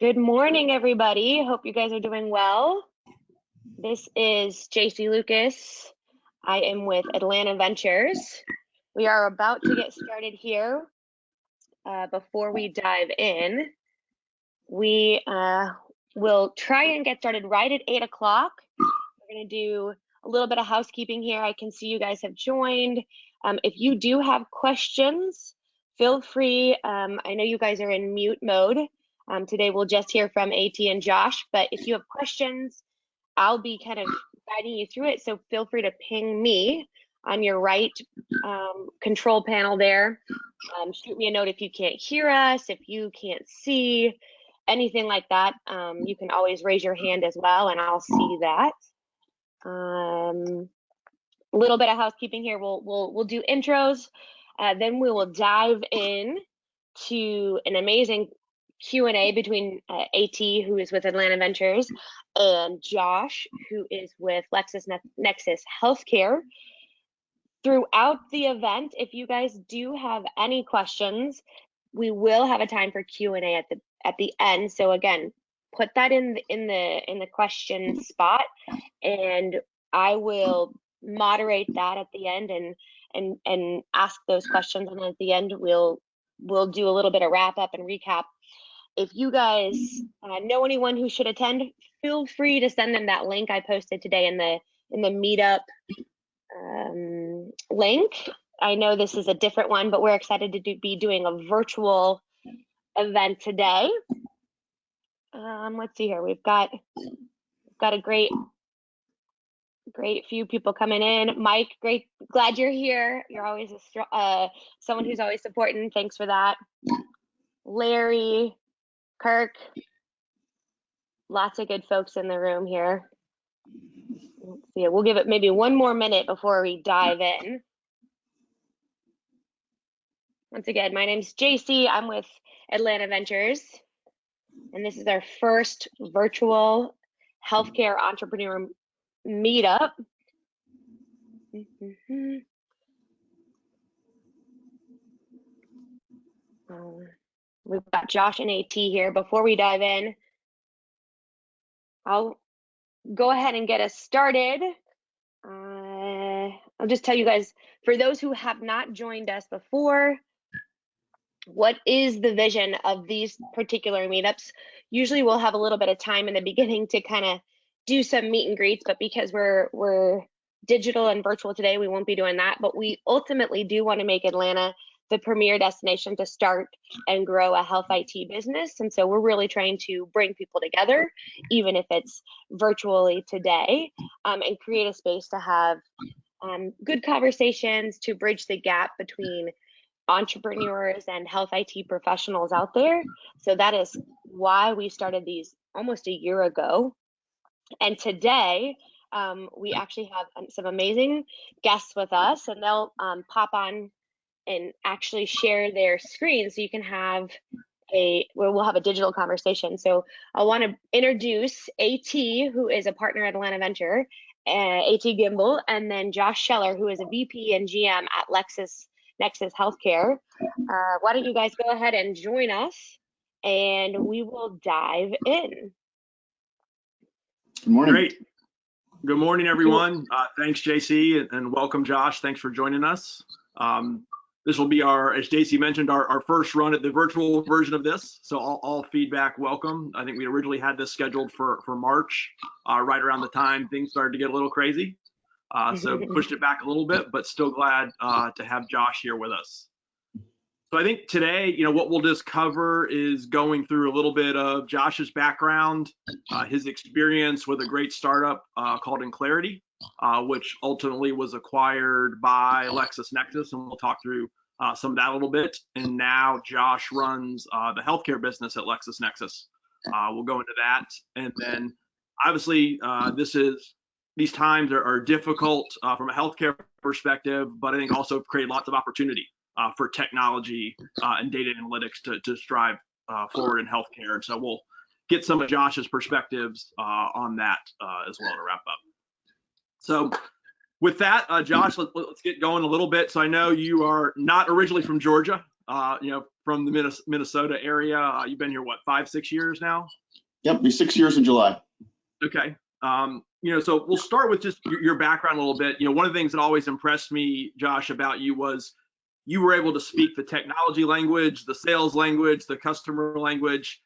Good morning, everybody. Hope you guys are doing well. This is JC Lucas. I am with Atlanta Ventures. We are about to get started here. Before we dive in, we will try and get started right at 8 o'clock. We're going to do a little bit of housekeeping here. I can see you guys have joined. If you do have questions, feel free. I know you guys are in mute mode. Today we'll just hear from AT and Josh, but if you have questions, I'll be kind of guiding you through it. So feel free to ping me on your right control panel there. Shoot me a note if you can't hear us, if you can't see, anything like that. You can always raise your hand as well, and I'll see that. A little bit of housekeeping here. We'll do intros, then we will dive in to an amazing Q&A between AT, who is with Atlanta Ventures, and Josh, who is with LexisNexis Healthcare. Throughout the event, if you guys do have any questions, we will have a time for Q&A at the end. So again, put that in the question spot, and I will moderate that at the end and ask those questions. And at the end, we'll do a little bit of wrap up and recap. If you guys know anyone who should attend, feel free to send them that link I posted today in the Meetup link. I know this is a different one, but we're excited to be doing a virtual event today. Let's see here. We've got a great few people coming in. Mike, great, glad you're here. You're always someone who's always supporting. Thanks for that. Larry, Kirk, lots of good folks in the room here. Let's see, we'll give it maybe one more minute before we dive in. Once again, my name's JC. I'm with Atlanta Ventures, and this is our first virtual healthcare entrepreneur meetup. We've got Josh and AT here. Before we dive in, I'll go ahead and get us started. I'll just tell you guys, for those who have not joined us before, what is the vision of these particular meetups? Usually we'll have a little bit of time in the beginning to kind of do some meet and greets, but because we're digital and virtual today, we won't be doing that. But we ultimately do want to make Atlanta the premier destination to start and grow a health IT business. And so we're really trying to bring people together, even if it's virtually today, and create a space to have good conversations to bridge the gap between entrepreneurs and health IT professionals out there. So that is why we started these almost a year ago. And today, we actually have some amazing guests with us, and they'll pop on and actually share their screen so you can have we'll have a digital conversation. So I want to introduce AT, who is a partner at Atlanta Venture, AT Gimbel, and then Josh Schoeller, who is a VP and GM at LexisNexis Healthcare. Why don't you guys go ahead and join us, and we will dive in. Good morning. Great. Good morning, everyone. Thanks, JC, and welcome, Josh. Thanks for joining us. This will be as JC mentioned, our first run at the virtual version of this. So all feedback welcome. I think we originally had this scheduled for March, right around the time things started to get a little crazy. So pushed it back a little bit, but still glad to have Josh here with us. So I think today, what we'll just cover is going through a little bit of Josh's background, his experience with a great startup called Enclarity, which ultimately was acquired by LexisNexis, and we'll talk through some of that a little bit. And now Josh runs the healthcare business at LexisNexis. We'll go into that, and then obviously these times are difficult from a healthcare perspective, but I think also create lots of opportunity for technology and data analytics to strive forward in healthcare. And so we'll get some of Josh's perspectives on that as well to wrap up. So with that, Josh, let's get going a little bit. So I know you are not originally from Georgia. from the Minnesota area. You've been here, what, 5-6 years now? Yep, be 6 years in July. Okay. So we'll start with just your background a little bit. One of the things that always impressed me, Josh, about you was you were able to speak the technology language, the sales language, the customer language.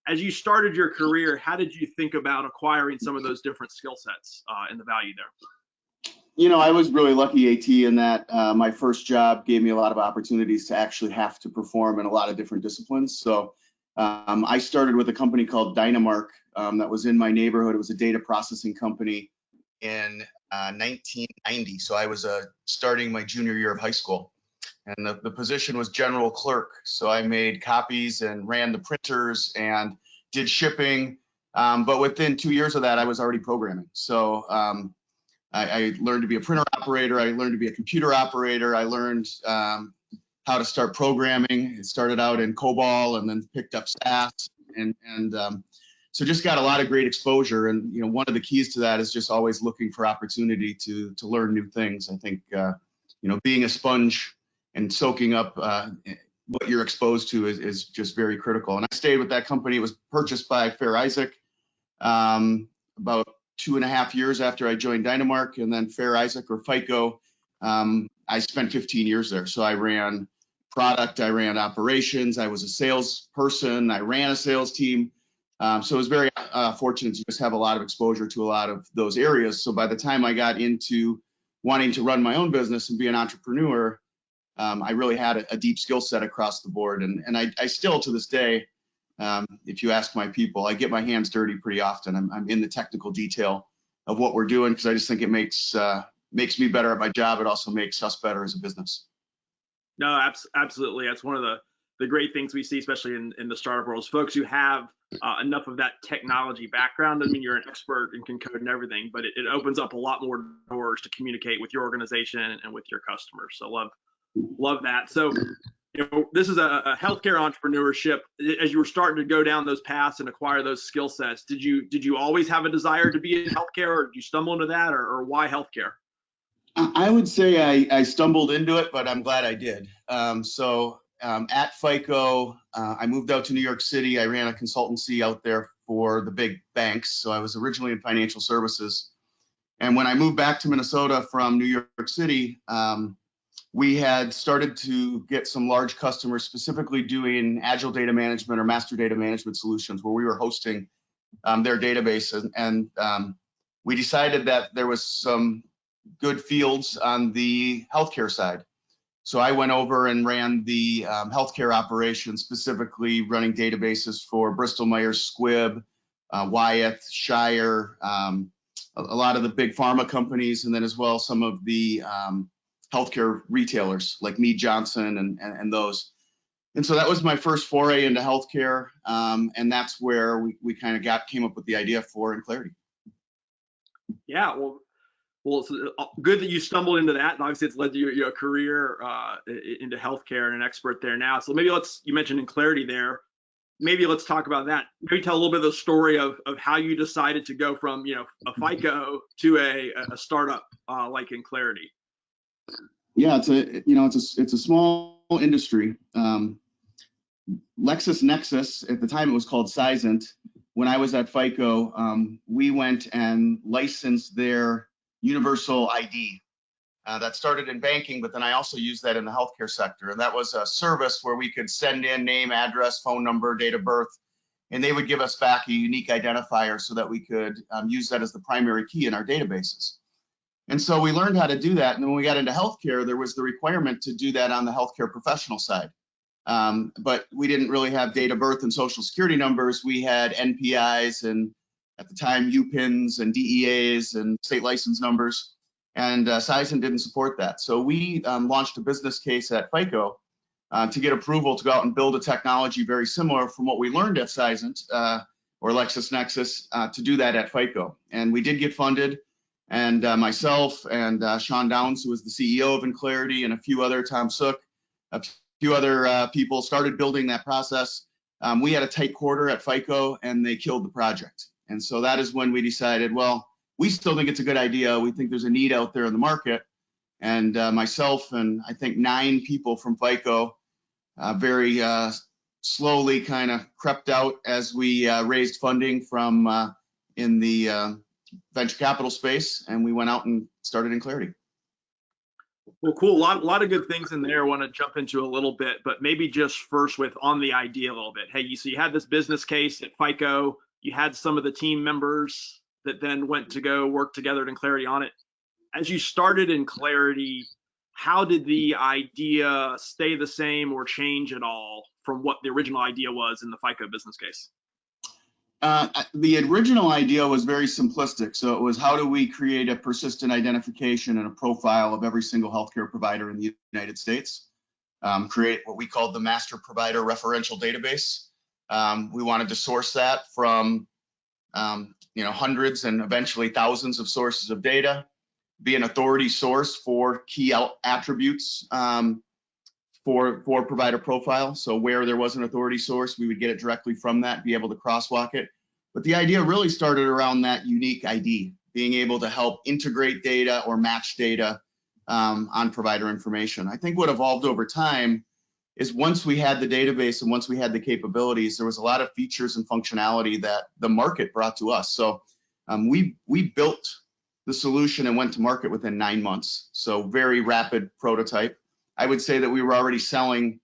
As you started your career, how did you think about acquiring some of those different skill sets and the value there? I was really lucky, AT, in that my first job gave me a lot of opportunities to actually have to perform in a lot of different disciplines. So I started with a company called Dynamark that was in my neighborhood. It was a data processing company in 1990. So I was starting my junior year of high school. And the position was general clerk. So I made copies and ran the printers and did shipping. But within 2 years of that, I was already programming. So I learned to be a printer operator. I learned to be a computer operator. I learned how to start programming. It started out in COBOL and then picked up SAS. So just got a lot of great exposure. And, one of the keys to that is just always looking for opportunity to learn new things. I think, being a sponge and soaking up what you're exposed to is just very critical. And I stayed with that company. It was purchased by Fair Isaac about 2.5 years after I joined Dynamark, and then Fair Isaac or FICO. I spent 15 years there. So I ran product, I ran operations, I was a salesperson, I ran a sales team. So I was very fortunate to just have a lot of exposure to a lot of those areas. So by the time I got into wanting to run my own business and be an entrepreneur, I really had a deep skill set across the board. And I still, to this day, if you ask my people, I get my hands dirty pretty often. I'm in the technical detail of what we're doing because I just think it makes me better at my job. It also makes us better as a business. No, absolutely. That's one of the great things we see, especially in the startup world, is folks who have enough of that technology background. I mean, you're an expert and can code and everything, but it opens up a lot more doors to communicate with your organization and with your customers. So love that. So, this is a healthcare entrepreneurship. As you were starting to go down those paths and acquire those skill sets, did you always have a desire to be in healthcare, or did you stumble into that, or why healthcare? I would say I stumbled into it, but I'm glad I did. At FICO, I moved out to New York City. I ran a consultancy out there for the big banks. So I was originally in financial services. And when I moved back to Minnesota from New York City, we had started to get some large customers specifically doing agile data management or master data management solutions where we were hosting their databases. And we decided that there was some good fields on the healthcare side. So I went over and ran the healthcare operation, specifically running databases for Bristol Myers Squibb, Wyeth, Shire, a lot of the big pharma companies, and then as well some of the healthcare retailers like Mead Johnson and those. And so that was my first foray into healthcare, and that's where we kind of came up with the idea for Enclarity. Yeah, well, it's good that you stumbled into that, and obviously it's led to your career into healthcare and an expert there now. So maybe you mentioned Enclarity there. Maybe let's talk about that. Maybe tell a little bit of the story of how you decided to go from a FICO to a startup like Enclarity. Yeah, it's a small industry. LexisNexis, at the time it was called Seisint. When I was at FICO, we went and licensed their universal ID. That started in banking, but then I also used that in the healthcare sector. And that was a service where we could send in name, address, phone number, date of birth, and they would give us back a unique identifier so that we could use that as the primary key in our databases. And so we learned how to do that. And when we got into healthcare, there was the requirement to do that on the healthcare professional side. But we didn't really have date of birth and social security numbers. We had NPIs and at the time UPINs and DEAs and state license numbers. And Seisint didn't support that. So we launched a business case at FICO to get approval to go out and build a technology very similar from what we learned at Seisint or LexisNexis to do that at FICO. And we did get funded. And myself and Sean Downs, who was the CEO of Enclarity, and a few other, Tom Sook, a few other people started building that process. We had a tight quarter at FICO and they killed the project. And so that is when we decided, well, we still think it's a good idea. We think there's a need out there in the market. And myself and I think 9 people from FICO very slowly kind of crept out as we raised funding from in the venture capital space, and we went out and started Enclarity. Well, cool. A lot of good things in there. I want to jump into a little bit, but maybe just first with on the idea a little bit. Hey, so you had this business case at FICO. You had some of the team members that then went to go work together at Enclarity on it. As you started Enclarity, how did the idea stay the same or change at all from what the original idea was in the FICO business case? The original idea was very simplistic. So it was, how do we create a persistent identification and a profile of every single healthcare provider in the United States? Create what we called the master provider referential database. We wanted to source that from hundreds and eventually thousands of sources of data, be an authority source for key attributes for provider profile. So where there was an authority source, we would get it directly from that, be able to crosswalk it. But the idea really started around that unique ID, being able to help integrate data or match data on provider information. I think what evolved over time is once we had the database and once we had the capabilities, there was a lot of features and functionality that the market brought to us. So we built the solution and went to market within 9 months. So very rapid prototype. I would say that we were already selling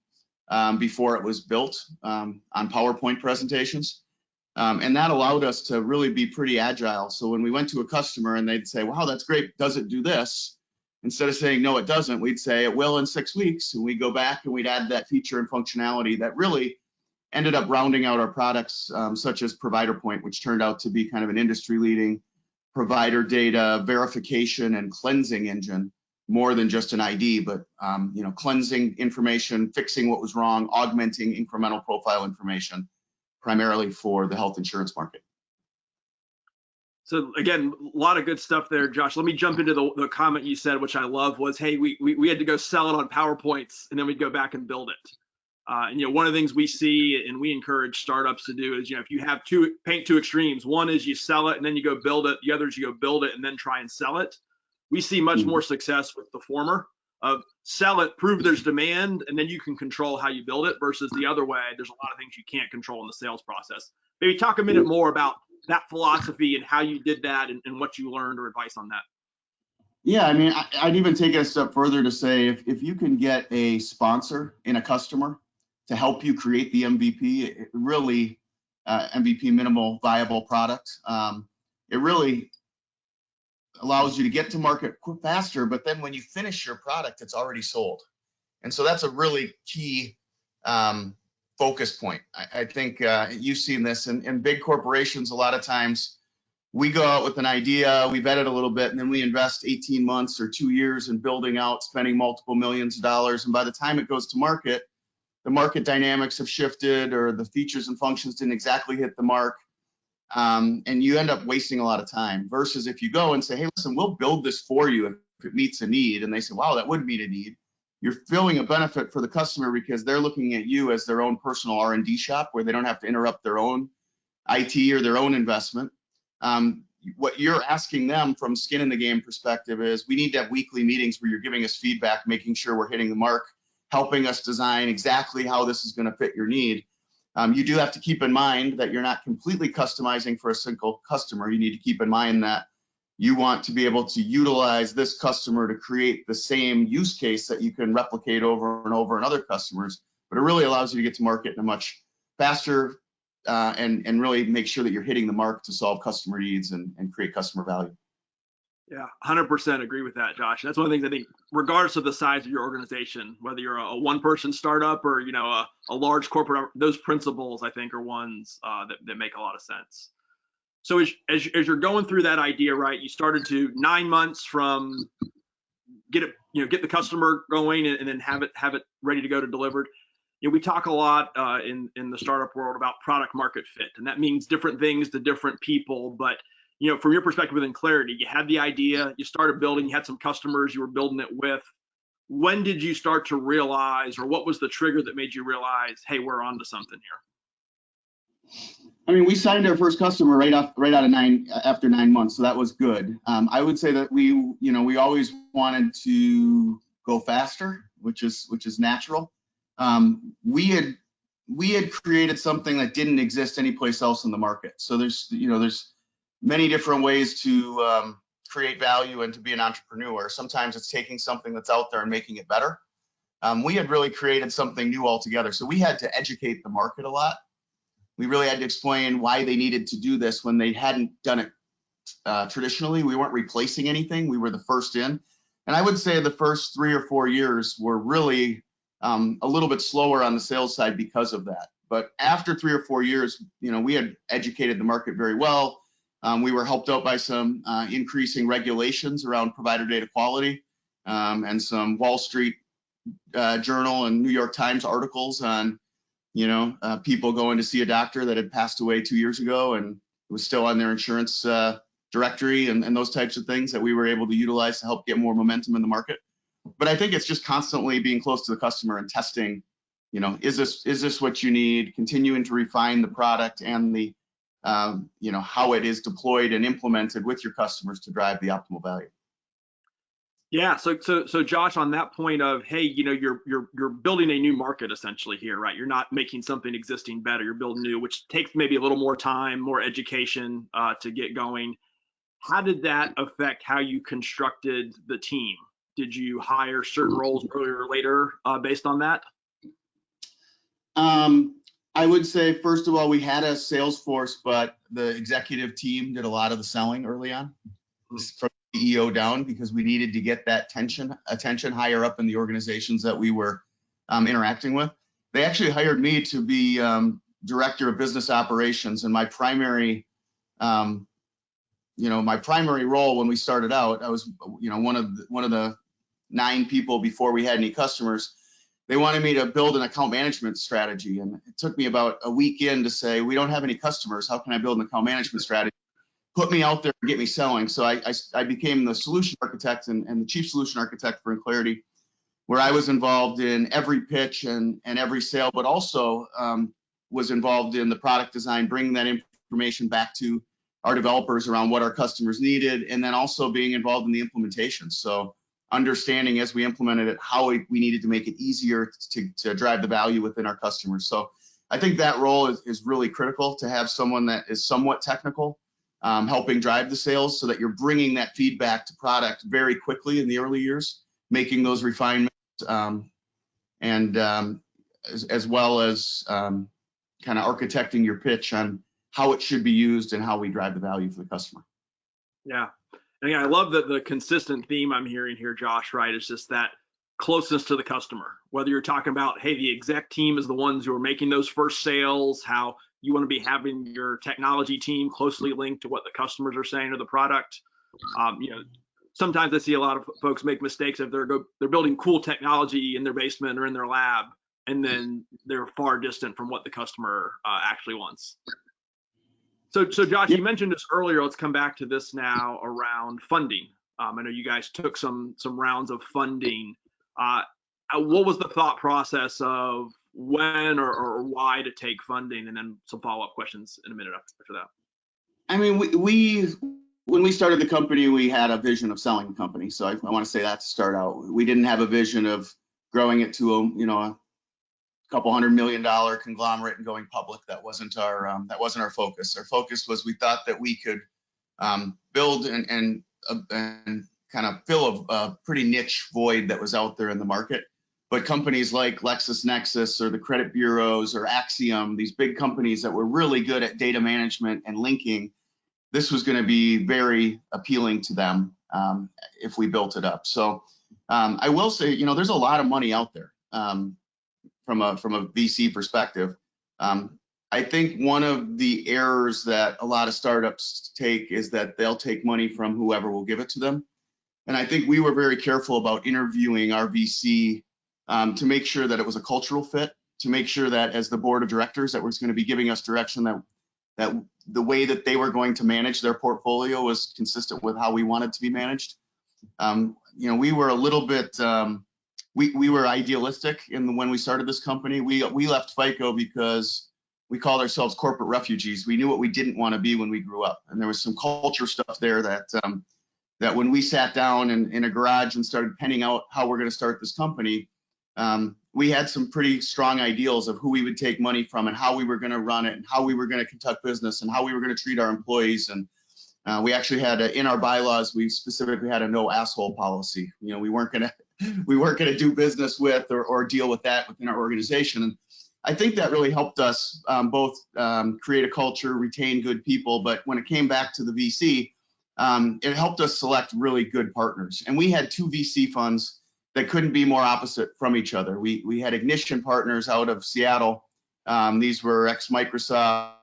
before it was built on PowerPoint presentations. And that allowed us to really be pretty agile. So when we went to a customer and they'd say, wow, that's great, does it do this? Instead of saying, no, it doesn't, we'd say it will in 6 weeks. And we'd go back and we'd add that feature and functionality that really ended up rounding out our products, such as Provider Point, which turned out to be kind of an industry-leading provider data verification and cleansing engine, more than just an ID, but cleansing information, fixing what was wrong, augmenting incremental profile information, primarily for the health insurance market. So again, a lot of good stuff there, Josh. Let me jump into the comment you said, which I love, was, hey, we had to go sell it on PowerPoints and then we'd go back and build it. And one of the things we see and we encourage startups to do is, if you have paint two extremes, one is you sell it and then you go build it, the other is you go build it and then try and sell it. We see much more success with the former of sell it, prove there's demand, and then you can control how you build it, versus the other way, there's a lot of things you can't control in the sales process. Maybe talk a minute more about that philosophy and how you did that and what you learned or advice on that. Yeah, I mean, I'd even take it a step further to say if you can get a sponsor in a customer to help you create the MVP, really MVP minimal viable product, it really allows you to get to market faster, but then when you finish your product, it's already sold. And so that's a really key focus point. I think you've seen this in big corporations. A lot of times we go out with an idea, we vet it a little bit, and then we invest 18 months or 2 years in building out, spending multiple millions of dollars. And by the time it goes to market, the market dynamics have shifted or the features and functions didn't exactly hit the mark. And you end up wasting a lot of time, versus if you go and say, hey, listen, we'll build this for you if it meets a need. And they say, wow, that would meet a need. You're filling a benefit for the customer because they're looking at you as their own personal R&D shop where they don't have to interrupt their own IT or their own investment. What you're asking them from skin in the game perspective is we need to have weekly meetings where you're giving us feedback, making sure we're hitting the mark, helping us design exactly how this is going to fit your need. You do have to keep in mind that you're not completely customizing for a single customer. You need to keep in mind that you want to be able to utilize this customer to create the same use case that you can replicate over and over in other customers, but it really allows you to get to market in a much faster and really make sure that you're hitting the mark to solve customer needs and create customer value. Yeah, 100% agree with that, Josh. That's one of the things I think, regardless of the size of your organization, whether you're a one-person startup or a large corporate, those principles I think are ones that make a lot of sense. So as you're going through that idea, right? You started to 9 months from get the customer going and then have it ready to go to delivered. We talk a lot in the startup world about product market fit, and that means different things to different people, but from your perspective with Enclarity, you had the idea, you started building, you had some customers you were building it with. When did you start to realize, or what was the trigger that made you realize, hey, we're onto something here? I mean, we signed our first customer right after 9 months, so that was good. I would say that we always wanted to go faster, which is natural. we had created something that didn't exist anyplace else in the market. So there's many different ways to create value and to be an entrepreneur. Sometimes it's taking something that's out there and making it better. We had really created something new altogether. So we had to educate the market a lot. We really had to explain why they needed to do this when they hadn't done it traditionally. We weren't replacing anything. We were the first in. And I would say the first 3 or 4 years were really a little bit slower on the sales side because of that. But after 3 or 4 years, we had educated the market very well. We were helped out by some increasing regulations around provider data quality and some Wall Street Journal and New York Times articles on people going to see a doctor that had passed away 2 years ago and was still on their insurance directory and those types of things that we were able to utilize to help get more momentum in the market. But I think it's just constantly being close to the customer and testing, is this what you need? Continuing to refine the product and the, how it is deployed and implemented with your customers to drive the optimal value. Yeah, so Josh, on that point of, hey, you're building a new market essentially here, right? You're not making something existing better, you're building new, which takes maybe a little more time, more education to get going. How did that affect how you constructed the team? Did you hire certain roles earlier or later based on that? I would say, first of all, we had a sales force, but the executive team did a lot of the selling early on from CEO down, because we needed to get that attention higher up in the organizations that we were interacting with. They actually hired me to be director of business operations, and my primary role when we started out, I was one of the 9 people before we had any customers. They wanted me to build an account management strategy, and it took me about a week in to say, we don't have any customers, how can I build an account management strategy? Put me out there and get me selling. So I became the solution architect and the chief solution architect for Enclarity, where I was involved in every pitch and every sale, but also was involved in the product design, bringing that information back to our developers around what our customers needed, and then also being involved in the implementation. So understanding as we implemented it, how we needed to make it easier to drive the value within our customers. So I think that role is really critical, to have someone that is somewhat technical, helping drive the sales, so that you're bringing that feedback to product very quickly in the early years, making those refinements, and as well as kind of architecting your pitch on how it should be used and how we drive the value for the customer. Yeah, and again, I love the consistent theme I'm hearing here, Josh, right? It's just that closeness to the customer, whether you're talking about, hey, the exec team is the ones who are making those first sales, how you want to be having your technology team closely linked to what the customers are saying to the product. Sometimes I see a lot of folks make mistakes if they're building cool technology in their basement or in their lab, and then they're far distant from what the customer actually wants. So Josh, you mentioned this earlier. Let's come back to this now around funding. I know you guys took some rounds of funding. What was the thought process of when or why to take funding, and then some follow-up questions in a minute after that. I mean, when we started the company, we had a vision of selling the company. So I want to say that to start out. We didn't have a vision of growing it to a couple $100 million conglomerate and going public. That wasn't our focus. Our focus was, we thought that we could build and kind of fill a pretty niche void that was out there in the market. But companies like LexisNexis or the credit bureaus or Axiom, these big companies that were really good at data management and linking, this was going to be very appealing to them if we built it up. So I will say, there's a lot of money out there from a VC perspective. I think one of the errors that a lot of startups take is that they'll take money from whoever will give it to them. And I think we were very careful about interviewing our VC to make sure that it was a cultural fit, to make sure that as the board of directors that was going to be giving us direction, that the way that they were going to manage their portfolio was consistent with how we wanted to be managed. We were a little bit, we were idealistic when we started this company. We left FICO because we called ourselves corporate refugees. We knew what we didn't want to be when we grew up. And there was some culture stuff there that when we sat down in a garage and started penning out how we're going to start this company, we had some pretty strong ideals of who we would take money from and how we were going to run it and how we were going to conduct business and how we were going to treat our employees. And we actually had in our bylaws, we specifically had a no asshole policy. You know, we weren't going to do business with or deal with that within our organization. And I think that really helped us both create a culture, retain good people. But when it came back to the VC, it helped us select really good partners. And we had 2 VC funds that couldn't be more opposite from each other. We had Ignition partners out of Seattle. These were ex-Microsoft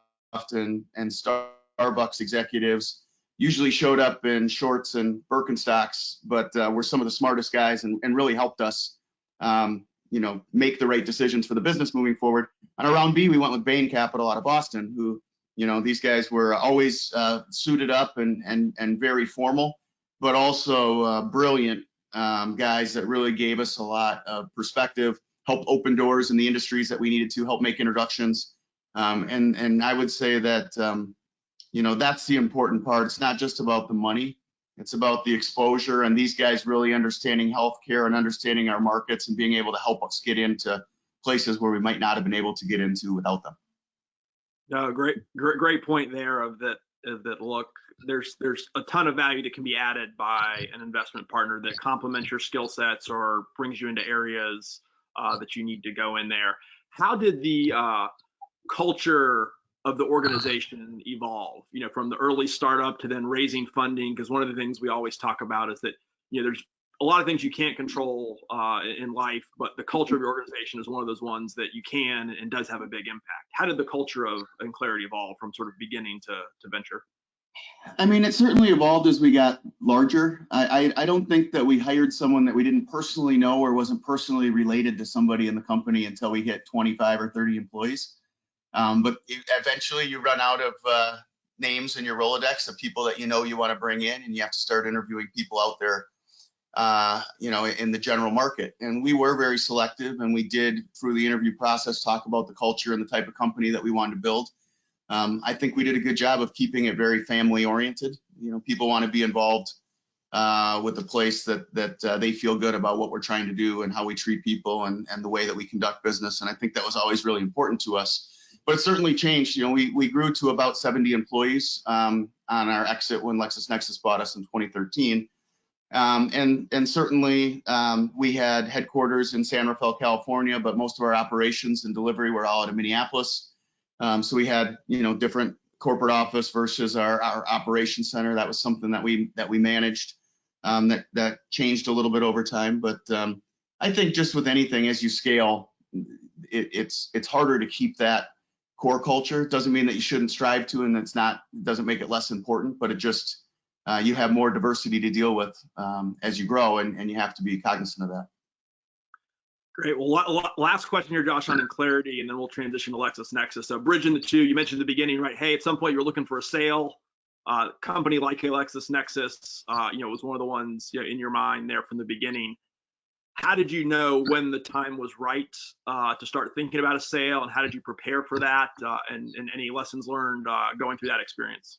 and Starbucks executives, usually showed up in shorts and Birkenstocks, but were some of the smartest guys and really helped us make the right decisions for the business moving forward. On round B, we went with Bain Capital out of Boston, who, these guys were always suited up and very formal, but also brilliant guys that really gave us a lot of perspective, helped open doors in the industries that we needed to, help make introductions. And I would say that, that's the important part. It's not just about the money. It's about the exposure and these guys really understanding healthcare and understanding our markets and being able to help us get into places where we might not have been able to get into without them. No, great point there of that. Look, there's a ton of value that can be added by an investment partner that complements your skill sets or brings you into areas that you need to go in there. How did the culture of the organization evolve, from the early startup to then raising funding? Because one of the things we always talk about is that, there's a lot of things you can't control in life, but the culture of your organization is one of those ones that you can and does have a big impact. How did the culture of Enclarity evolve from sort of beginning to venture? I mean, it certainly evolved as we got larger. I don't think that we hired someone that we didn't personally know or wasn't personally related to somebody in the company until we hit 25 or 30 employees. But eventually you run out of names in your Rolodex of people that you want to bring in, and you have to start interviewing people out there, in the general market. And we were very selective, and we did, through the interview process, talk about the culture and the type of company that we wanted to build. I think we did a good job of keeping it very family oriented. People want to be involved with the place that they feel good about what we're trying to do and how we treat people and the way that we conduct business. And I think that was always really important to us. But it certainly changed. We grew to about 70 employees on our exit when LexisNexis bought us in 2013. And certainly we had headquarters in San Rafael, California, but most of our operations and delivery were all out of Minneapolis. So we had, different corporate office versus our operations center. That was something that we managed that changed a little bit over time. But I think just with anything, as you scale, it's harder to keep that core culture. It doesn't mean that you shouldn't strive to, and it doesn't make it less important, but it just, you have more diversity to deal with as you grow, and you have to be cognizant of that. Great. Well, last question here, Josh, on Enclarity, and then we'll transition to LexisNexis. So bridging the two, you mentioned at the beginning, right? Hey, at some point you're looking for a sale. Company like LexisNexis, was one of the ones in your mind there from the beginning. How did you know when the time was right to start thinking about a sale, and how did you prepare for that? And any lessons learned going through that experience?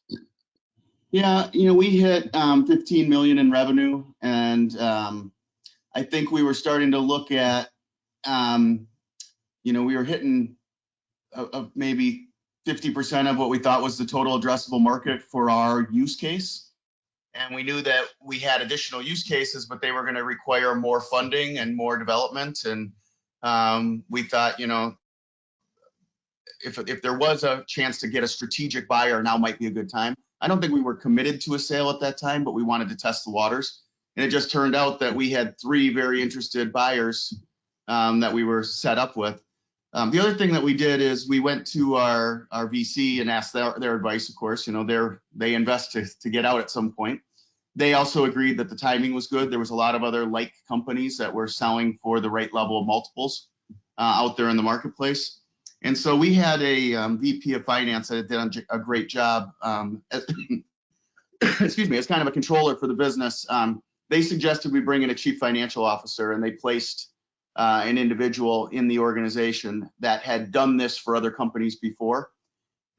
Yeah, we hit 15 million in revenue, and I think we were starting to look at, we were hitting maybe 50% of what we thought was the total addressable market for our use case. And we knew that we had additional use cases, but they were going to require more funding and more development. And we thought, if there was a chance to get a strategic buyer, now might be a good time. I don't think we were committed to a sale at that time, but we wanted to test the waters. And it just turned out that we had 3 very interested buyers that we were set up with. The other thing that we did is we went to our VC and asked their advice, of course. They invest to get out at some point. They also agreed that the timing was good. There was a lot of other like companies that were selling for the right level of multiples out there in the marketplace. And so we had a VP of finance that did a great job, excuse me, as kind of a controller for the business. They suggested we bring in a chief financial officer, and they placed an individual in the organization that had done this for other companies before.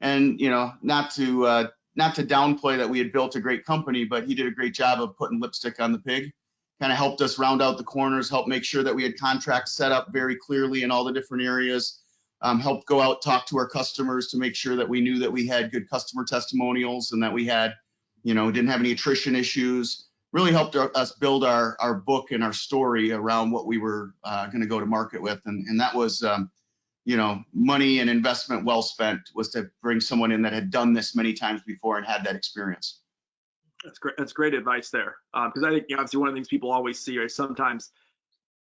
And, not to downplay that we had built a great company, but he did a great job of putting lipstick on the pig kind of helped us round out the corners, helped make sure that we had contracts set up very clearly in all the different areas, helped go out, talk to our customers to make sure that we knew that we had good customer testimonials and that we had, didn't have any attrition issues. Really helped us build our book and our story around what we were going to go to market with. And that was, money and investment well spent, was to bring someone in that had done this many times before and had that experience. That's great. That's great advice there. Because I think obviously one of the things people always see is sometimes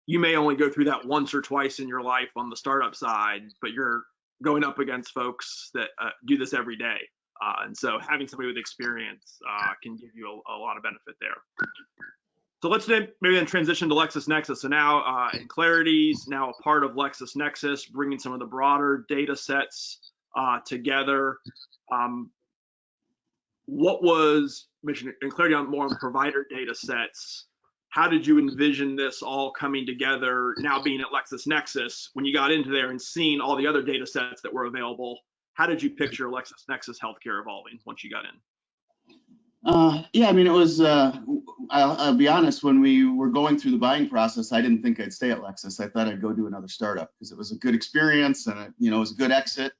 you may only go through that once or twice in your life on the startup side, but you're going up against folks that do this every day. And so having somebody with experience can give you a lot of benefit there. So let's maybe then transition to LexisNexis. So now Enclarity is now a part of LexisNexis, bringing some of the broader data sets together. What was mentioned Enclarity on more on provider data sets? How did you envision this all coming together now being at LexisNexis when you got into there and seeing all the other data sets that were available? How did you picture LexisNexis healthcare evolving once you got in? Yeah, I mean, it was, I'll be honest, when we were going through the buying process, I didn't think I'd stay at Lexis. I thought I'd go do another startup because it was a good experience and it was a good exit.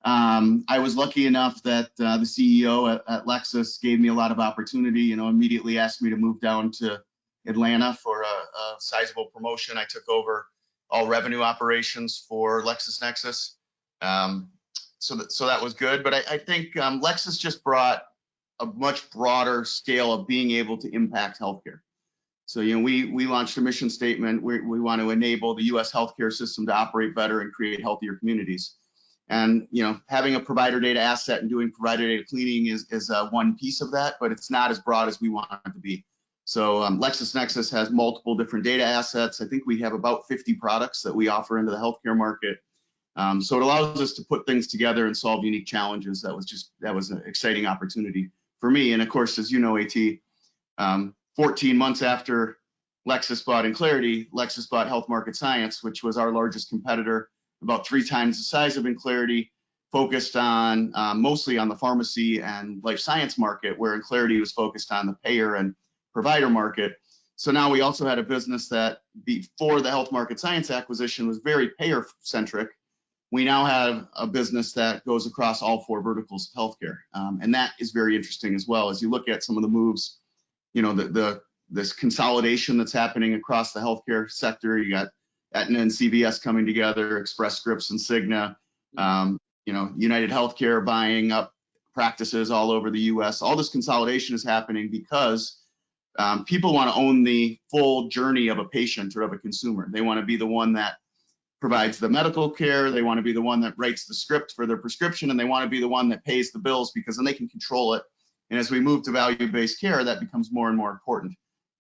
I was lucky enough that the CEO at Lexis gave me a lot of opportunity, immediately asked me to move down to Atlanta for a sizable promotion. I took over all revenue operations for LexisNexis. So that was good. But I think Lexis just brought a much broader scale of being able to impact healthcare. So, we launched a mission statement. We want to enable the U.S. healthcare system to operate better and create healthier communities. And, having a provider data asset and doing provider data cleaning is one piece of that, but it's not as broad as we want it to be. So LexisNexis has multiple different data assets. I think we have about 50 products that we offer into the healthcare market. So it allows us to put things together and solve unique challenges. That was an exciting opportunity for me. And of course, as you know, AT, 14 months after Lexis bought Enclarity, Lexis bought Health Market Science, which was our largest competitor, about 3 times the size of Enclarity, focused on mostly on the pharmacy and life science market, where Enclarity was focused on the payer and provider market. So now we also had a business that before the Health Market Science acquisition was very payer centric. We now have a business that goes across all 4 verticals of healthcare. And that is very interesting as well. As you look at some of the moves, this consolidation that's happening across the healthcare sector, you got Aetna and CVS coming together, Express Scripts and Cigna, United Healthcare buying up practices all over the US. All this consolidation is happening because people want to own the full journey of a patient or of a consumer. They want to be the one that provides the medical care. They want to be the one that writes the script for their prescription, and they want to be the one that pays the bills because then they can control it. And as we move to value-based care, that becomes more and more important.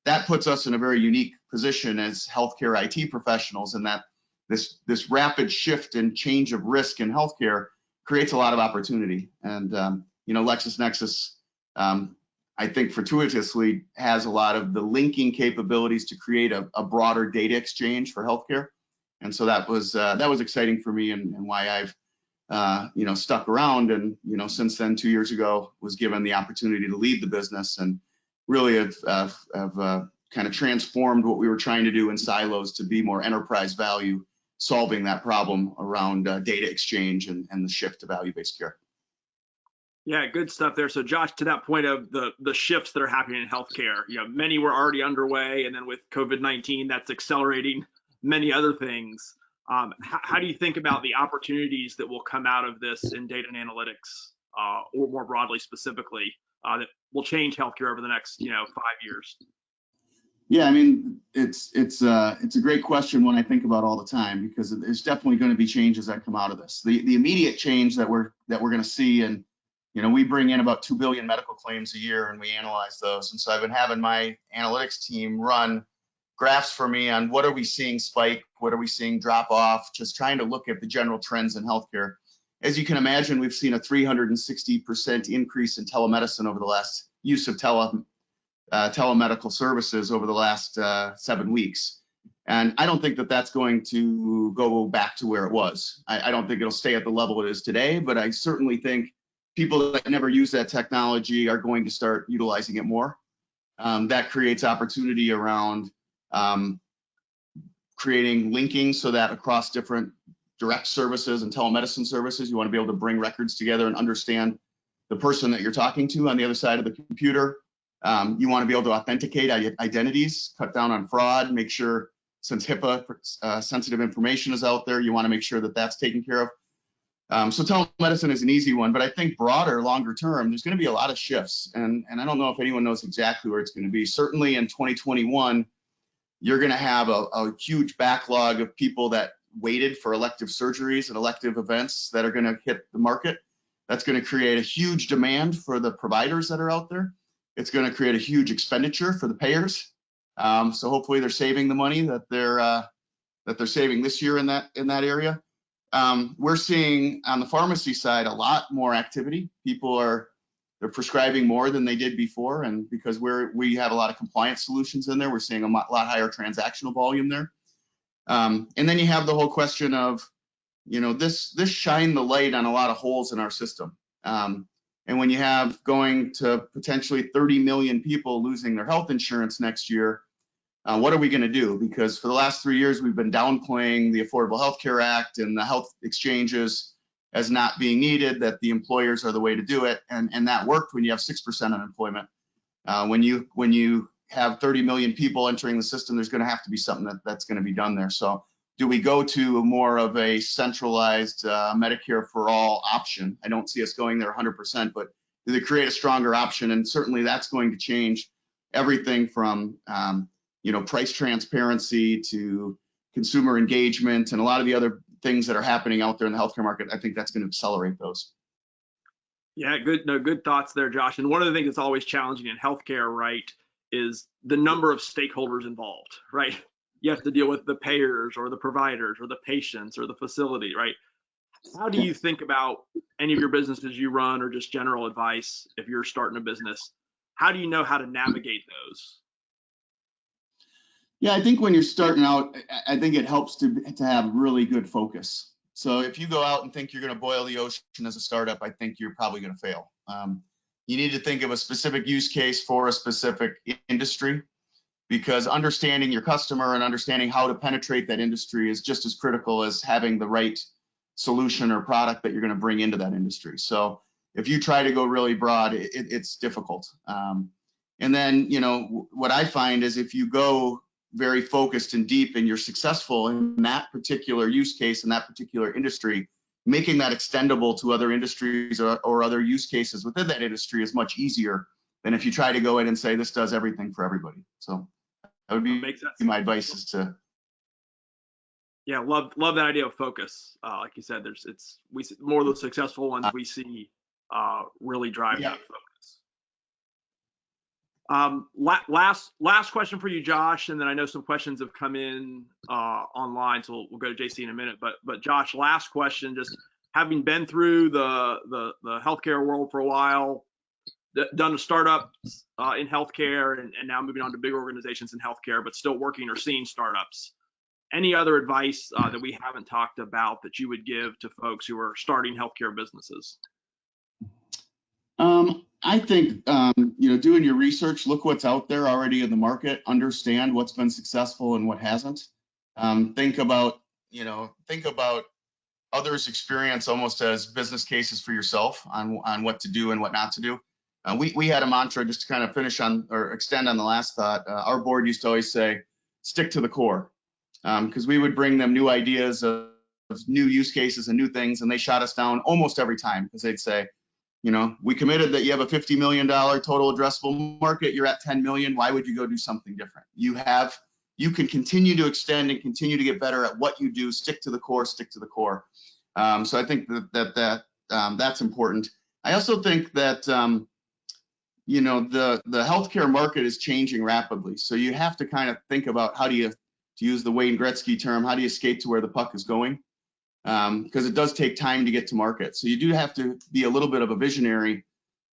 That puts us in a very unique position as healthcare IT professionals, in that this rapid shift and change of risk in healthcare creates a lot of opportunity. And LexisNexis, I think fortuitously has a lot of the linking capabilities to create a broader data exchange for healthcare. And so that was exciting for me, and why I've stuck around. And since then, 2 years ago, was given the opportunity to lead the business, and really have kind of transformed what we were trying to do in silos to be more enterprise value, solving that problem around data exchange and the shift to value-based care. Yeah, good stuff there. So Josh, to that point of the shifts that are happening in healthcare, many were already underway, and then with COVID-19, that's accelerating many other things. How do you think about the opportunities that will come out of this in data and analytics, or more broadly specifically, that will change healthcare over the next 5 years? Yeah, I mean, it's a great question, one I think about all the time, because there's definitely going to be changes that come out of this. The immediate change that we're going to see, and we bring in about 2 billion medical claims a year, and we analyze those. And so I've been having my analytics team run graphs for me on what are we seeing spike, what are we seeing drop off, just trying to look at the general trends in healthcare. As you can imagine, we've seen a 360% increase in telemedicine over the last use of telemedical services over the last 7 weeks. And I don't think that that's going to go back to where it was. I don't think it'll stay at the level it is today, but I certainly think people that never use that technology are going to start utilizing it more. That creates opportunity around creating linking so that across different direct services and telemedicine services, you want to be able to bring records together and understand the person that you're talking to on the other side of the computer. You want to be able to authenticate identities, cut down on fraud, make sure, since HIPAA sensitive information is out there, you want to make sure that that's taken care of. So telemedicine is an easy one, but I think broader, longer term, there's going to be a lot of shifts. And I don't know if anyone knows exactly where it's going to be. Certainly in 2021, you're going to have a huge backlog of people that waited for elective surgeries and elective events that are going to hit the market. That's going to create a huge demand for the providers that are out there. It's going to create a huge expenditure for the payers. So hopefully they're saving the money that they're saving this year in that area. We're seeing on the pharmacy side a lot more activity. People they're prescribing more than they did before, and because we have a lot of compliance solutions in there, we're seeing a lot higher transactional volume there. And then you have the whole question of, this shine the light on a lot of holes in our system. And when you have going to potentially 30 million people losing their health insurance next year, what are we going to do? Because for the last 3 years, we've been downplaying the Affordable Health Care Act and the health exchanges as not being needed, that the employers are the way to do it. And that worked when you have 6% unemployment. When you have 30 million people entering the system, there's going to have to be something that's going to be done there. So do we go to more of a centralized Medicare for all option? I don't see us going there 100%, but do they create a stronger option? And certainly that's going to change everything from price transparency to consumer engagement and a lot of the other things that are happening out there in the healthcare market. I think that's going to accelerate those. Yeah, good thoughts there, Josh. And one of the things that's always challenging in healthcare, right, is the number of stakeholders involved, right? You have to deal with the payers or the providers or the patients or the facility, right? How do you think about any of your businesses you run, or just general advice if you're starting a business? How do you know how to navigate those? Yeah, I think when you're starting out, I think it helps to have really good focus. So if you go out and think you're going to boil the ocean as a startup, I think you're probably going to fail. You need to think of a specific use case for a specific industry, because understanding your customer and understanding how to penetrate that industry is just as critical as having the right solution or product that you're going to bring into that industry. So if you try to go really broad, it's difficult. And then, what I find is if you go very focused and deep and you're successful in that particular use case in that particular industry, making that extendable to other industries or other use cases within that industry is much easier than if you try to go in and say this does everything for everybody. So that would be my advice, is to. Yeah, love that idea of focus. Like you said, we see more of the successful ones we see really drive that focus. Last question for you, Josh, and then I know some questions have come in online, so we'll go to JC in a minute. But Josh, last question, just having been through the healthcare world for a while, done a startup in healthcare, and now moving on to big organizations in healthcare, but still working or seeing startups. Any other advice that we haven't talked about that you would give to folks who are starting healthcare businesses? I think, doing your research, look what's out there already in the market, understand what's been successful and what hasn't. Think about others' experience almost as business cases for yourself on what to do and what not to do. We had a mantra, just to kind of finish on or extend on the last thought. Our board used to always say, stick to the core, because we would bring them new ideas of new use cases and new things, and they shot us down almost every time, because they'd say, we committed that you have a $50 million total addressable market. You're at 10 million. Why would you go do something different? You can continue to extend and continue to get better at what you do. Stick to the core. Stick to the core. So I think that's important. I also think that the healthcare market is changing rapidly. So you have to kind of think about how do you, to use the Wayne Gretzky term, how do you skate to where the puck is going? Because it does take time to get to market. So you do have to be a little bit of a visionary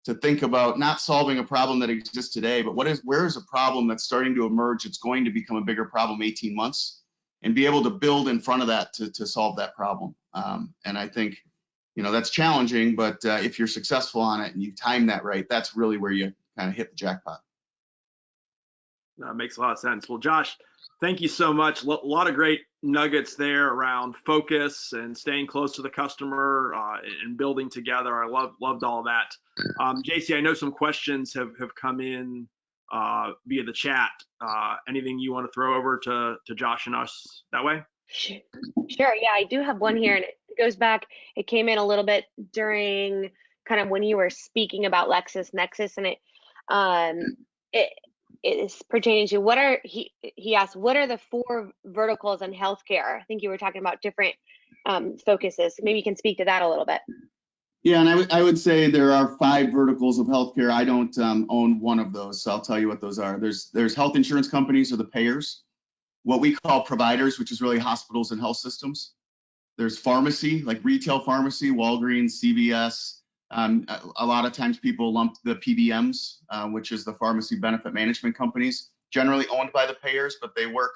to think about not solving a problem that exists today, but where is a problem that's starting to emerge, it's going to become a bigger problem 18 months, and be able to build in front of that to solve that problem. And I think, that's challenging, but if you're successful on it and you time that right, that's really where you kind of hit the jackpot. That makes a lot of sense. Well, Josh, thank you so much. A lot of great nuggets there around focus and staying close to the customer and building together. I loved all that. JC, I know some questions have come in via the chat. Anything you want to throw over to Josh and us that way? Sure. Yeah, I do have one here, and it goes back. It came in a little bit during kind of when you were speaking about LexisNexis, and it is pertaining to what are he asked, what are the 4 verticals in healthcare? I think you were talking about different focuses. Maybe you can speak to that a little bit. Yeah, and I would say there are 5 verticals of healthcare. I don't own one of those, so I'll tell you what those are. There's health insurance companies, or the payers. What we call providers, which is really hospitals and health systems. There's pharmacy, like retail pharmacy, Walgreens, CVS. A lot of times people lump the PBMs, which is the pharmacy benefit management companies, generally owned by the payers, but they work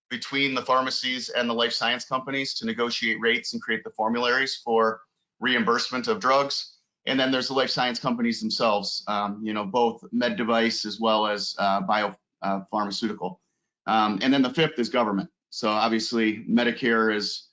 between the pharmacies and the life science companies to negotiate rates and create the formularies for reimbursement of drugs. And then there's the life science companies themselves, both med device as well as biopharmaceutical. And then the 5th is government. So obviously Medicare is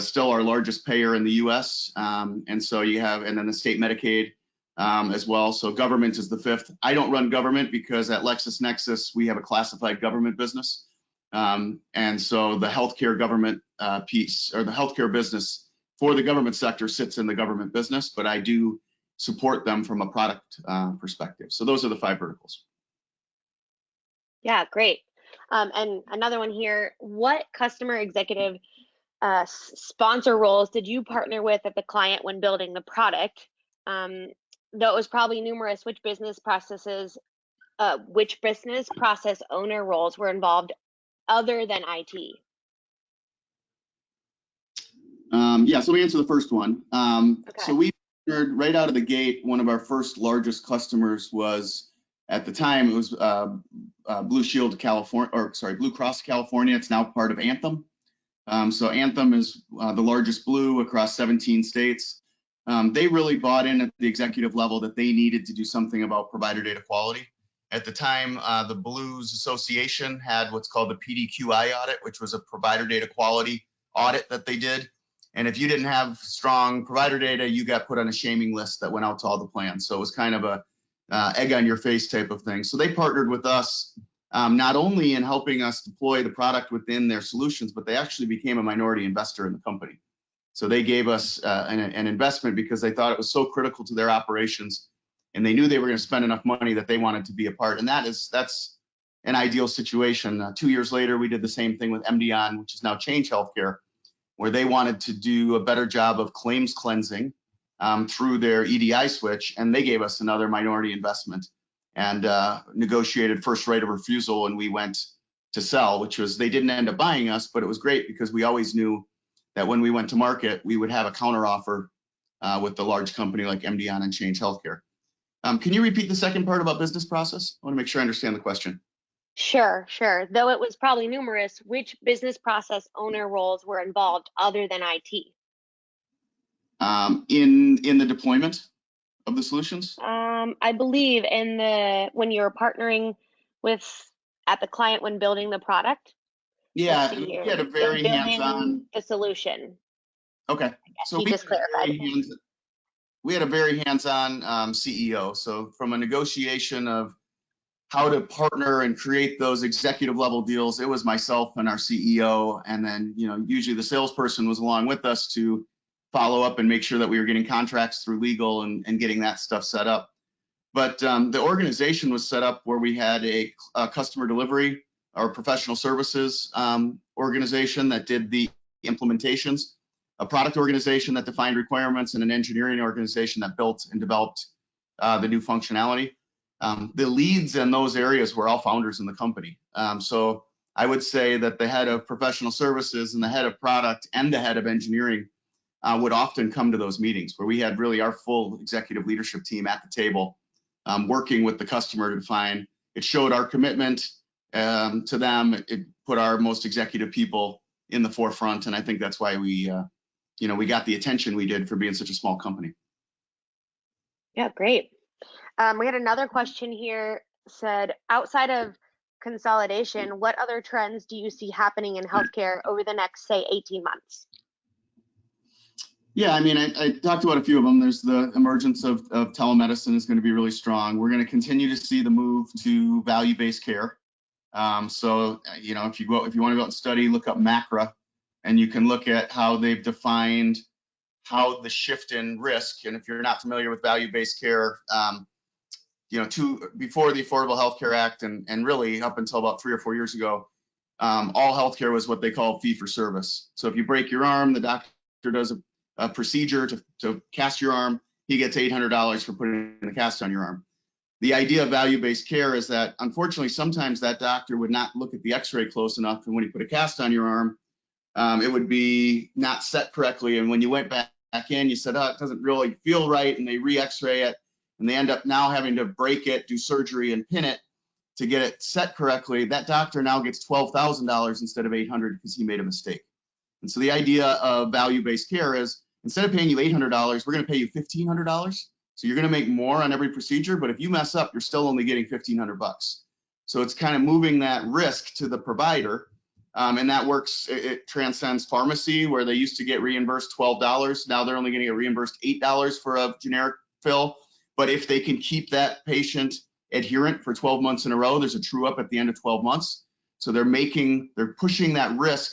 still our largest payer in the US. And so and then the state Medicaid as well. So government is the 5th. I don't run government because at LexisNexis, we have a classified government business. And so the healthcare government piece, or the healthcare business for the government sector, sits in the government business, but I do support them from a product perspective. So those are the 5 verticals. Yeah, great. And another one here, what customer executive sponsor roles did you partner with at the client when building the product? Though it was probably numerous, which business process owner roles were involved other than IT? Yeah, so we answer the first one. Okay. So we partnered right out of the gate. One of our first largest customers was, at the time, it was Blue Cross California. It's now part of Anthem. So Anthem is the largest Blue across 17 states. They really bought in at the executive level that they needed to do something about provider data quality. At the time, the Blues Association had what's called the PDQI audit, which was a provider data quality audit that they did. And if you didn't have strong provider data, you got put on a shaming list that went out to all the plans. So it was kind of a egg on your face type of thing. So they partnered with us, not only in helping us deploy the product within their solutions, but they actually became a minority investor in the company. So they gave us an investment because they thought it was so critical to their operations, and they knew they were going to spend enough money that they wanted to be a part. And that's an ideal situation. 2 years later, we did the same thing with MDON, which is now Change Healthcare, where they wanted to do a better job of claims cleansing through their EDI switch, and they gave us another minority investment and negotiated first right of refusal, and we went to sell, which was, they didn't end up buying us, but it was great because we always knew that when we went to market, we would have a counteroffer with the large company like MDON and Change Healthcare. Can you repeat the second part about business process? I want to make sure I understand the question. Sure. Though it was probably numerous, which business process owner roles were involved other than IT? In the deployment of the solutions? I believe when you're partnering at the client when building the product. Yeah, we had a very hands-on the solution. Okay, so he just clarified. We had a very hands-on CEO. So from a negotiation of how to partner and create those executive level deals, it was myself and our CEO, and then usually the salesperson was along with us to follow up and make sure that we were getting contracts through legal and getting that stuff set up. But the organization was set up where we had a customer delivery or professional services organization that did the implementations, a product organization that defined requirements, and an engineering organization that built and developed the new functionality. The leads in those areas were all founders in the company. So I would say that the head of professional services and the head of product and the head of engineering would often come to those meetings where we had really our full executive leadership team at the table working with the customer to define. It showed our commitment to them. It put our most executive people in the forefront, and I think that's why we got the attention we did for being such a small company. Yeah, great. We had another question here said, outside of consolidation, what other trends do you see happening in healthcare over the next, say, 18 months? Yeah, I mean, I talked about a few of them. There's the emergence of telemedicine is going to be really strong. We're going to continue to see the move to value-based care. So, you know, if you want to go out and study, look up MACRA, and you can look at how they've defined how the shift in risk. And if you're not familiar with value-based care, you know, before the Affordable Health Care Act and really up until about 3 or 4 years ago, all healthcare was what they call fee for service. So if you break your arm, the doctor does a procedure to cast your arm, he gets $800 for putting the cast on your arm. The idea of value-based care is that, unfortunately, sometimes that doctor would not look at the x-ray close enough, and when he put a cast on your arm, it would be not set correctly, and when you went back in, you said, oh, it doesn't really feel right, and they re-x-ray it, and they end up now having to break it, do surgery, and pin it to get it set correctly. That doctor now gets $12,000 instead of $800 because he made a mistake. And so the idea of value-based care is, instead of paying you $800, we're going to pay you $1,500. So you're going to make more on every procedure, but if you mess up, you're still only getting $1,500. So it's kind of moving that risk to the provider, and that works. It transcends pharmacy, where they used to get reimbursed $12. Now they're only going to get reimbursed $8 for a generic fill. But if they can keep that patient adherent for 12 months in a row, there's a true up at the end of 12 months. So they're pushing that risk,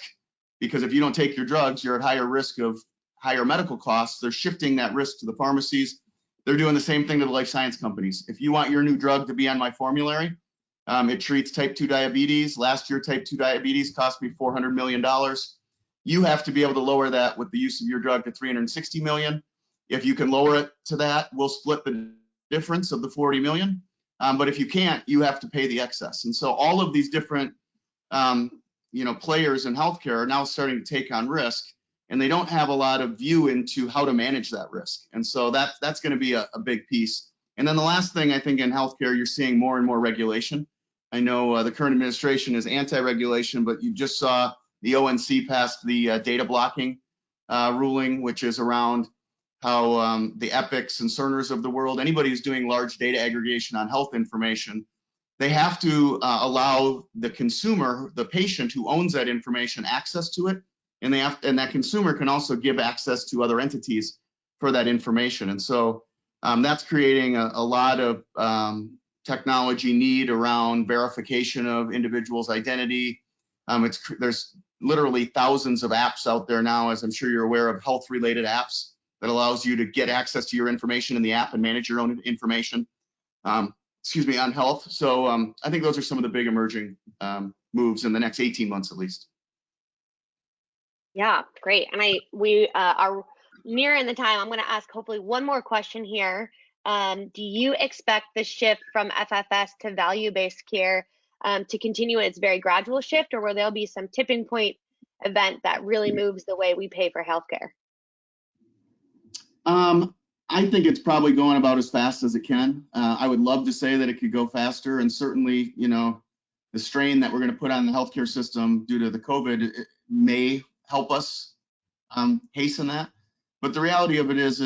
because if you don't take your drugs, you're at higher risk of higher medical costs. They're shifting that risk to the pharmacies. They're doing the same thing to the life science companies. If you want your new drug to be on my formulary, it treats type 2 diabetes. Last year, type 2 diabetes cost me $400 million. You have to be able to lower that with the use of your drug to $360 million. If you can lower it to that, we'll split the difference of the $40 million. But if you can't, you have to pay the excess. And so all of these different players in healthcare are now starting to take on risk, and they don't have a lot of view into how to manage that risk. And so that's going to be a big piece. And then the last thing, I think, in healthcare, you're seeing more and more regulation. I know the current administration is anti-regulation, but you just saw the ONC pass the data blocking ruling, which is around how the Epics and Cerners of the world, anybody who's doing large data aggregation on health information, they have to allow the consumer, the patient who owns that information, access to it. And that consumer can also give access to other entities for that information. And so that's creating a lot of technology need around verification of individuals' identity. There's literally thousands of apps out there now, as I'm sure you're aware of, health-related apps that allows you to get access to your information in the app and manage your own information, on health. So I think those are some of the big emerging moves in the next 18 months at least. Yeah, great. And we are nearing the time. I'm going to ask hopefully one more question here. Do you expect the shift from FFS to value-based care to continue its very gradual shift, or will there be some tipping point event that really moves the way we pay for healthcare? I think it's probably going about as fast as it can. I would love to say that it could go faster, and certainly, the strain that we're going to put on the healthcare system due to the COVID may help us hasten that. But the reality of it is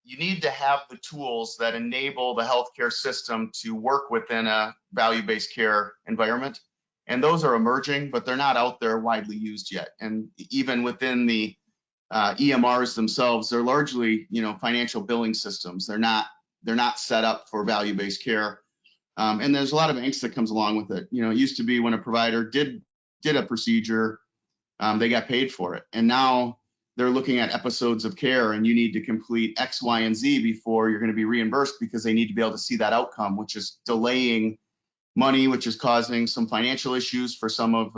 you need to have the tools that enable the healthcare system to work within a value-based care environment. And those are emerging, but they're not out there widely used yet. And even within the EMRs themselves, they're largely, financial billing systems. They're not set up for value-based care. And there's a lot of angst that comes along with it. It used to be when a provider did a procedure, they got paid for it. And now they're looking at episodes of care, and you need to complete X, Y, and Z before you're going to be reimbursed, because they need to be able to see that outcome, which is delaying money, which is causing some financial issues for some of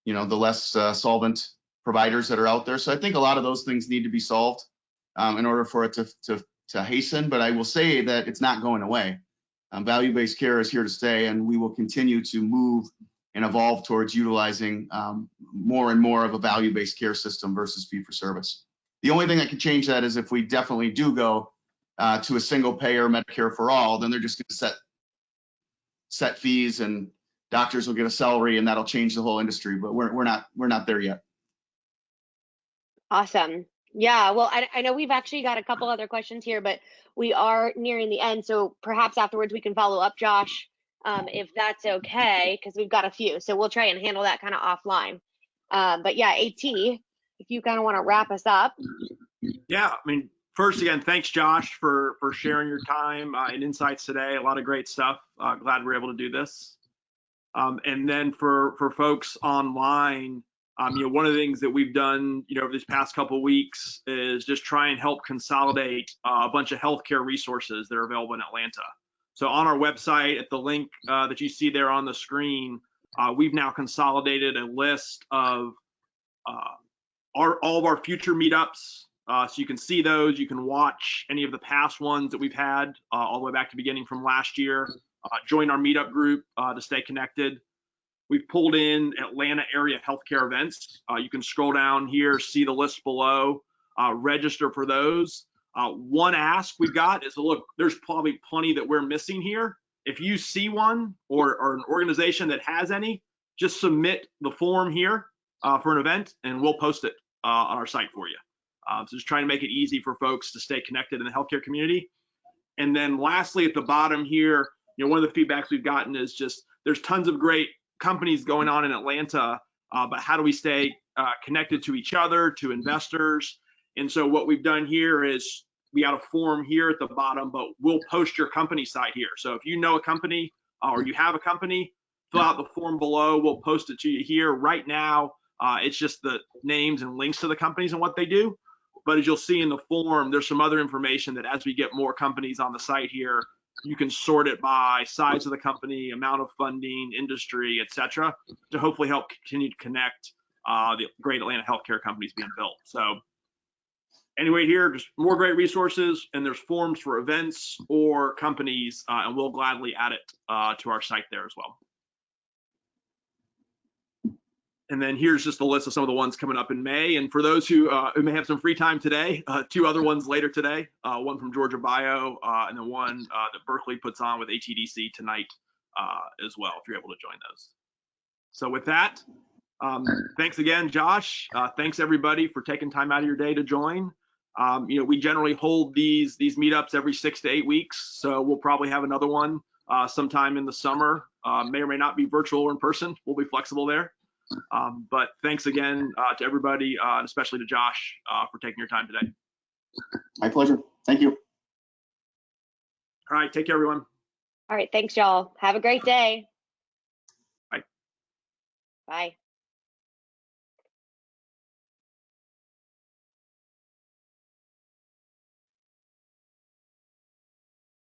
the less solvent providers that are out there. So I think a lot of those things need to be solved in order for it to hasten. But I will say that it's not going away. Value-based care is here to stay, and we will continue to move and evolve towards utilizing more and more of a value-based care system versus fee-for-service. The only thing that could change that is if we definitely do go to a single payer Medicare for all, then they're just going to set fees, and doctors will get a salary, and that'll change the whole industry. But we're not there yet. Awesome. Yeah, well, I know we've actually got a couple other questions here, but we are nearing the end. So perhaps afterwards we can follow up, Josh, if that's okay, because we've got a few. So we'll try and handle that kind of offline. But yeah, AT, if you kind of want to wrap us up. Yeah, I mean, first again, thanks Josh for sharing your time and insights today. A lot of great stuff. Glad we're able to do this. And then for folks online, one of the things that we've done, over these past couple of weeks is just try and help consolidate a bunch of healthcare resources that are available in Atlanta. So on our website, at the link that you see there on the screen, we've now consolidated a list of all of our future meetups. So you can see those. You can watch any of the past ones that we've had all the way back to beginning from last year. Join our meetup group to stay connected. We've pulled in Atlanta area healthcare events. You can scroll down here, see the list below, register for those. One ask we've got is, look, there's probably plenty that we're missing here. If you see one or an organization that has any, just submit the form here for an event and we'll post it on our site for you. So just trying to make it easy for folks to stay connected in the healthcare community. And then lastly, at the bottom here, one of the feedbacks we've gotten is just there's tons of great companies going on in Atlanta, but how do we stay connected to each other, to investors? And so what we've done here is we got a form here at the bottom, but we'll post your company site here. So if you know a company or you have a company, fill out the form below. We'll post it to you here. Right now, it's just the names and links to the companies and what they do. But as you'll see in the form, there's some other information that as we get more companies on the site here, you can sort it by size of the company, amount of funding, industry, et cetera, to hopefully help continue to connect the great Atlanta healthcare companies being built. So anyway, here, just more great resources, and there's forms for events or companies, and we'll gladly add it to our site there as well. And then here's just a list of some of the ones coming up in May. And for those who may have some free time today, two other ones later today, one from Georgia Bio, and then one that Berkeley puts on with ATDC tonight as well, if you're able to join those. So with that, thanks again, Josh. Thanks everybody for taking time out of your day to join. We generally hold these meetups every 6 to 8 weeks. So we'll probably have another one sometime in the summer. May or may not be virtual or in person. We'll be flexible there. But thanks again to everybody, and especially to Josh for taking your time today. My pleasure. Thank you. All right, take care, everyone. All right, thanks, y'all. Have a great day. Bye. Bye.